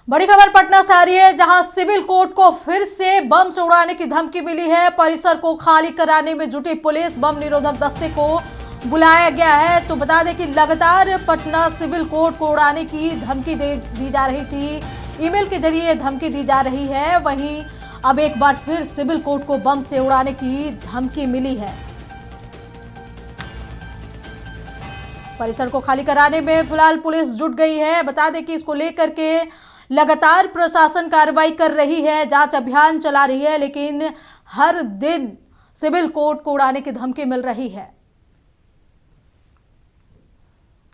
बड़ी खबर पटना से आ रही है, जहां सिविल कोर्ट को फिर से बम से उड़ाने की धमकी मिली है। परिसर को खाली कराने में जुटी पुलिस, बम निरोधक दस्ते को बुलाया गया है। तो बता दें कि लगातार पटना सिविल कोर्ट को उड़ाने की धमकी दी जा रही थी, ईमेल के जरिए धमकी दी जा रही है। वहीं अब एक बार फिर सिविल कोर्ट को बम से उड़ाने की धमकी मिली है। परिसर को खाली कराने में फिलहाल पुलिस जुट गई है। बता दें कि इसको लेकर के लगातार प्रशासन कार्रवाई कर रही है, जांच अभियान चला रही है, लेकिन हर दिन सिविल कोर्ट को उड़ाने की धमकी मिल रही है।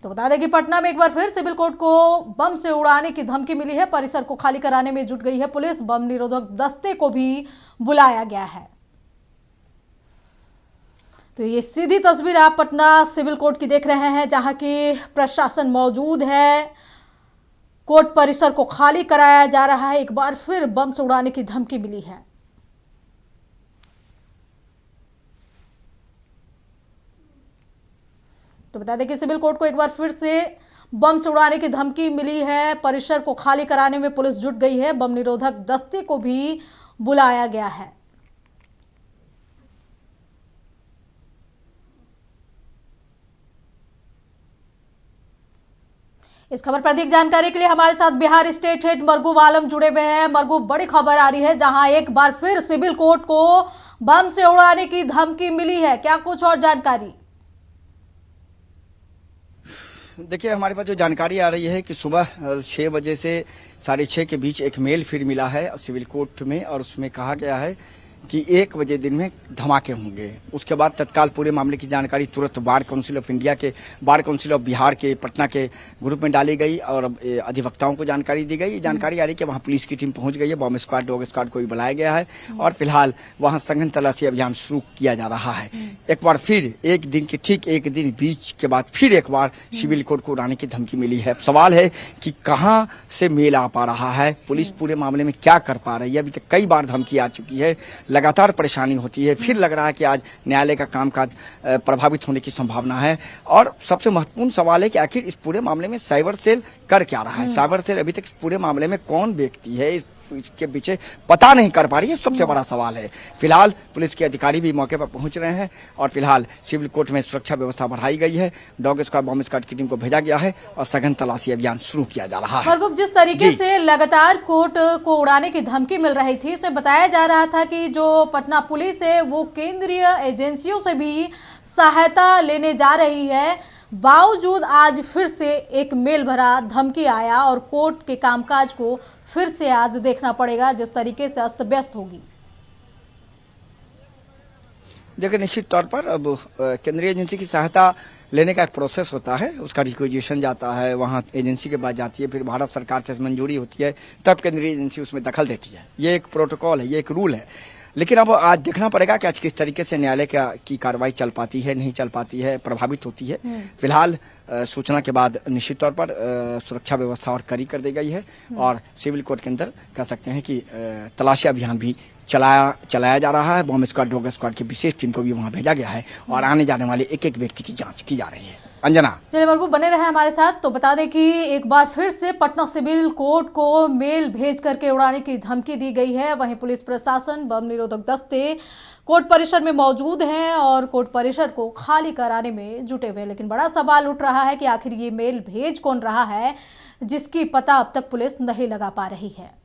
तो बता दें कि पटना में एक बार फिर सिविल कोर्ट को बम से उड़ाने की धमकी मिली है। परिसर को खाली कराने में जुट गई है पुलिस, बम निरोधक दस्ते को भी बुलाया गया है। तो ये सीधी तस्वीर आप पटना सिविल कोर्ट की देख रहे हैं, जहां की प्रशासन मौजूद है। कोर्ट परिसर को खाली कराया जा रहा है। एक बार फिर बम से उड़ाने की धमकी मिली है। तो बता दें कि सिविल कोर्ट को एक बार फिर से बम से उड़ाने की धमकी मिली है। परिसर को खाली कराने में पुलिस जुट गई है, बम निरोधक दस्ते को भी बुलाया गया है। इस खबर पर अधिक जानकारी के लिए हमारे साथ बिहार स्टेट हेड मरगूब आलम जुड़े हुए हैं। मरगूब, बड़ी खबर आ रही है, जहां एक बार फिर सिविल कोर्ट को बम से उड़ाने की धमकी मिली है, क्या कुछ और जानकारी? देखिए, हमारे पास जो जानकारी आ रही है कि सुबह 6 बजे से 6:30 के बीच एक मेल फिर मिला है सिविल कोर्ट में, और उसमें कहा गया है कि 1 बजे दिन में धमाके होंगे। उसके बाद तत्काल पूरे मामले की जानकारी तुरंत बार काउंसिल ऑफ इंडिया के, बार काउंसिल ऑफ बिहार के पटना के ग्रुप में डाली गई और अधिवक्ताओं को जानकारी दी गई। जानकारी आ रही कि वहां पुलिस की टीम पहुंच गई है, बॉम्ब स्क्वाड, डॉग स्क्वाड को भी बुलाया गया है और फिलहाल वहां सघन तलाशी अभियान शुरू किया जा रहा है। एक बार फिर एक दिन बीच के बाद फिर एक बार सिविल कोर्ट को उड़ाने की धमकी मिली है। सवाल है कि कहां से मेल आ पा रहा है, पुलिस पूरे मामले में क्या कर पा रही है। अभी तक कई बार धमकी आ चुकी है, लगातार परेशानी होती है। फिर लग रहा है कि आज न्यायालय का कामकाज प्रभावित होने की संभावना है। और सबसे महत्वपूर्ण सवाल है कि आखिर इस पूरे मामले में साइबर सेल कर क्या रहा है। साइबर सेल अभी तक इस पूरे मामले में कौन व्यक्ति है, इसके पीछे पता नहीं कर पा रही है, सबसे बड़ा सवाल है। फिलहाल पुलिस के अधिकारी भी मौके पर पहुंच रहे हैं और फिलहाल सिविल कोर्ट में सुरक्षा व्यवस्था बढ़ाई गई है। डॉग स्क्वाड, बॉम्ब स्क्वाड की टीम को भेजा गया है और सघन तलाशी अभियान शुरू किया जा रहा है। मरगूब, जिस तरीके से लगातार कोर्ट को उड़ाने की धमकी मिल रही थी, इसमें बताया जा रहा था कि जो पटना पुलिस है वो केंद्रीय एजेंसियों से भी सहायता लेने जा रही है। बावजूद आज फिर से एक मेल भरा धमकी आया और कोर्ट के कामकाज को फिर से आज देखना पड़ेगा, जिस तरीके से अस्त व्यस्त होगी। देखिए, निश्चित तौर पर अब केंद्रीय एजेंसी की सहायता लेने का एक प्रोसेस होता है, उसका रिक्वेजिशन जाता है, वहाँ एजेंसी के पास जाती है, फिर भारत सरकार से मंजूरी होती है, तब केंद्रीय एजेंसी उसमें दखल देती है। ये एक प्रोटोकॉल है, ये एक रूल है। लेकिन अब आज देखना पड़ेगा कि आज किस तरीके से न्यायालय की कार्रवाई चल पाती है, नहीं चल पाती है, प्रभावित होती है। फिलहाल सूचना के बाद निश्चित तौर पर सुरक्षा व्यवस्था और कड़ी कर दी गई है और सिविल कोर्ट के अंदर कह सकते हैं कि तलाशी अभियान भी चलाया जा रहा है। बॉम्ब स्क्वाड, डॉग स्क्वाड की विशेष टीम को भी वहां भेजा गया है और आने जाने वाले एक व्यक्ति की जांच की जा रही है। अंजना, चलिए मरगूब, बने रहे हमारे साथ। तो बता दें कि एक बार फिर से पटना सिविल कोर्ट को मेल भेज करके उड़ाने की धमकी दी गई है। वहीं पुलिस प्रशासन, बम निरोधक दस्ते कोर्ट परिसर में मौजूद हैं और कोर्ट परिसर को खाली कराने में जुटे हुए। लेकिन बड़ा सवाल उठ रहा है कि आखिर ये मेल भेज कौन रहा है, जिसकी पता अब तक पुलिस नहीं लगा पा रही है।